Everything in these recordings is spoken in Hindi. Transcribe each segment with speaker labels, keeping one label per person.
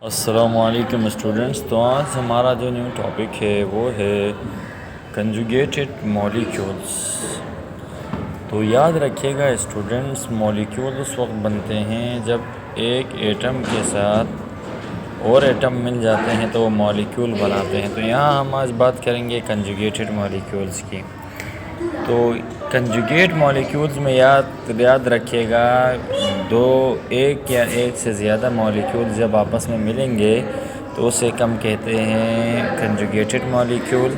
Speaker 1: अस्सलामुअलैकुम स्टूडेंट्स। तो आज हमारा जो न्यू टॉपिक है वो है कंजुगेटेड मॉलिक्यूल्स। तो याद रखिएगा स्टूडेंट्स, मॉलिक्यूल उस वक्त बनते हैं जब एक एटम के साथ और एटम मिल जाते हैं तो वो मॉलिक्यूल बनाते हैं। तो यहाँ हम आज बात करेंगे कंजुगेटेड मॉलिक्यूल्स की। तो कंजुगेट मॉलिक्यूल्स में याद रखिएगा, एक या एक से ज़्यादा मॉलिक्यूल जब आपस में मिलेंगे तो उसे हम कहते हैं conjugated molecule.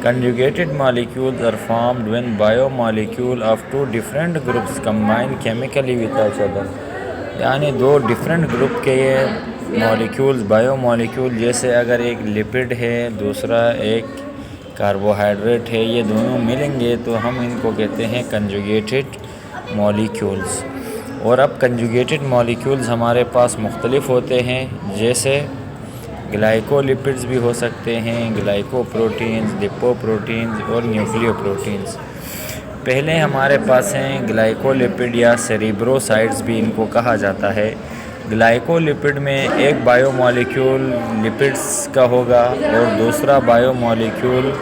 Speaker 1: Conjugated molecules are formed when biomolecule of two different groups combine chemically with each other. यानी दो डिफरेंट ग्रुप के मॉलिक्यूल्स, बायोमॉलिक्यूल, जैसे अगर एक लिपिड है दूसरा एक कार्बोहाइड्रेट है, ये दोनों मिलेंगे तो हम इनको कहते हैं कंजुगेटेड मॉलिक्यूल्स। और अब कंजुगेटेड मॉलिक्यूल्स हमारे पास मुख्तलिफ होते हैं, जैसे ग्लाइकोलिपिड्स भी हो सकते हैं, ग्लाइकोप्रोटीन्स, लिपोप्रोटीन्स और न्यूक्लियोप्रोटीन्स। पहले हमारे पास हैं ग्लाइकोलिपिड या सेरिब्रोसाइड्स भी इनको कहा जाता है। ग्लाइकोलिपिड में एक बायोमॉलिक्यूल लिपिड्स का होगा और दूसरा बायोमॉलिक्यूल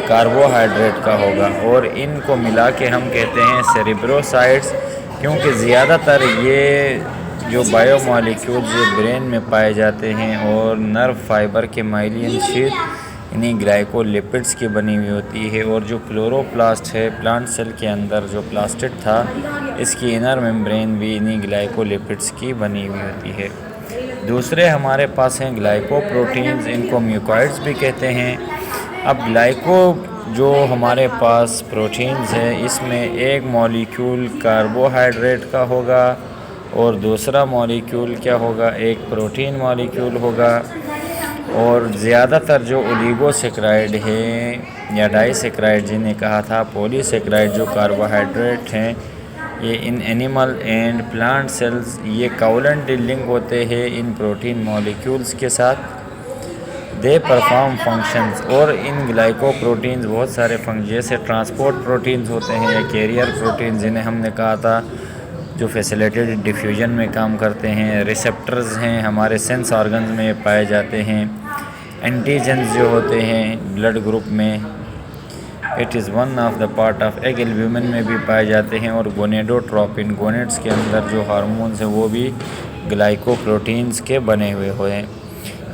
Speaker 1: कार्बोहाइड्रेट का होगा, और इनको मिला के हम कहते हैं सेरिब्रोसाइड्स, क्योंकि ज़्यादातर ये जो बायोमॉलिक्यूल्स ये ब्रेन में पाए जाते हैं और नर्व फाइबर के माइलिन शीट इन्हीं ग्लाइकोलिपिड्स की बनी हुई होती है। और जो क्लोरोप्लास्ट है प्लांट सेल के अंदर जो प्लास्टिड था, इसकी इनर मेम्ब्रेन भी इन्हीं ग्लाइकोलिपिड्स की बनी हुई होती है। दूसरे हमारे पास हैं ग्लाइकोप्रोटीन्स, इनको म्यूकॉइड्स भी कहते हैं। अब ग्लाइको जो हमारे पास प्रोटीन्स है, इसमें एक मॉलिक्यूल कार्बोहाइड्रेट का होगा और दूसरा मॉलिक्यूल क्या होगा, एक प्रोटीन मॉलिक्यूल होगा। और ज़्यादातर जो ओलिगोसेक्राइड है या डाइसेक्राइड जिन्हें कहा था, पॉलीसेक्राइड जो कार्बोहाइड्रेट हैं, ये in animal and plant cells ये कोवलेंट लिंक होते हैं इन प्रोटीन मॉलिक्यूल्स के साथ। दे परफॉर्म फंक्शंस, और इन ग्लाइकोप्रोटीन्स बहुत सारे फंक्शन, जैसे ट्रांसपोर्ट प्रोटीन्स होते हैं या कैरियर प्रोटीन्स जिन्हें हमने कहा था, जो फैसिलिटेटेड डिफ्यूजन में काम करते हैं। रिसेप्टर्स हैं हमारे सेंस ऑर्गन्स में पाए जाते हैं। एंटीजेंस जो होते हैं ब्लड ग्रुप में, it is one of the part of egg albumin में भी पाए जाते हैं। और गोनेडोट्रोपिन, गोनेड्स के अंदर जो हार्मोन्स हैं वो भी ग्लाइकोप्रोटीन्स के बने हुए हैं।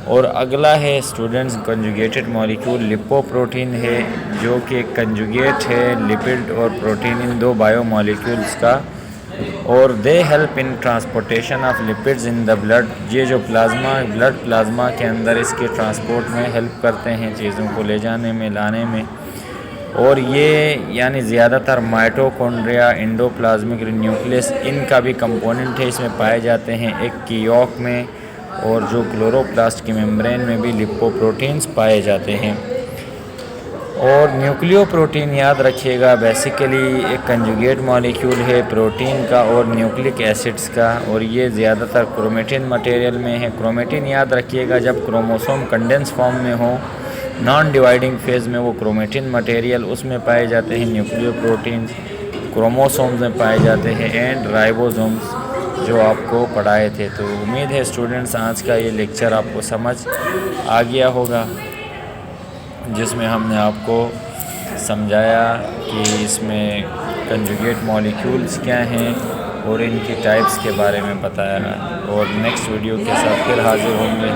Speaker 1: और अगला है स्टूडेंट्स कंजुगेटेड मॉलिक्यूल लिपोप्रोटीन है, जो कि कंजुगेट है लिपिड और प्रोटीन इन दो बायोमॉलिक्यूल्स का। और they help in transportation of lipids in the blood. ये जो ब्लड प्लाज्मा के अंदर इसके ट्रांसपोर्ट में हेल्प करते हैं, चीज़ों को ले जाने में, लाने में। और ये यानी ज़्यादातर माइटोकॉन्ड्रिया, एंडोप्लाज्मिक न्यूक्लियस, इनका भी कंपोनेंट है, इसमें पाए जाते हैं एक की यॉक में। और जो क्लोरोप्लास्ट की मेम्ब्रेन में भी लिपोप्रोटीन्स पाए जाते हैं। और न्यूक्लियोप्रोटीन याद रखिएगा, बेसिकली एक कंजुगेट मॉलिक्यूल है प्रोटीन का और न्यूक्लिक एसिड्स का, और ये ज़्यादातर क्रोमेटिन मटेरियल में है। क्रोमेटिन याद रखिएगा, जब क्रोमोसोम कंडेंस फॉर्म में हो, नॉन डिवाइडिंग फेज़ में, वो क्रोमेटिन मटेरियल उसमें पाए जाते हैं न्यूक्लियोप्रोटीन्स। क्रोमोसोम्स में पाए जाते हैं एंड राइबोसोम्स जो आपको पढ़ाए थे। तो उम्मीद है स्टूडेंट्स आज का ये लेक्चर आपको समझ आ गया होगा, जिसमें हमने आपको समझाया कि इसमें कंजुगेट मॉलिक्यूल्स क्या हैं और इनकी टाइप्स के बारे में बताया। और नेक्स्ट वीडियो के साथ फिर हाज़िर होंगे।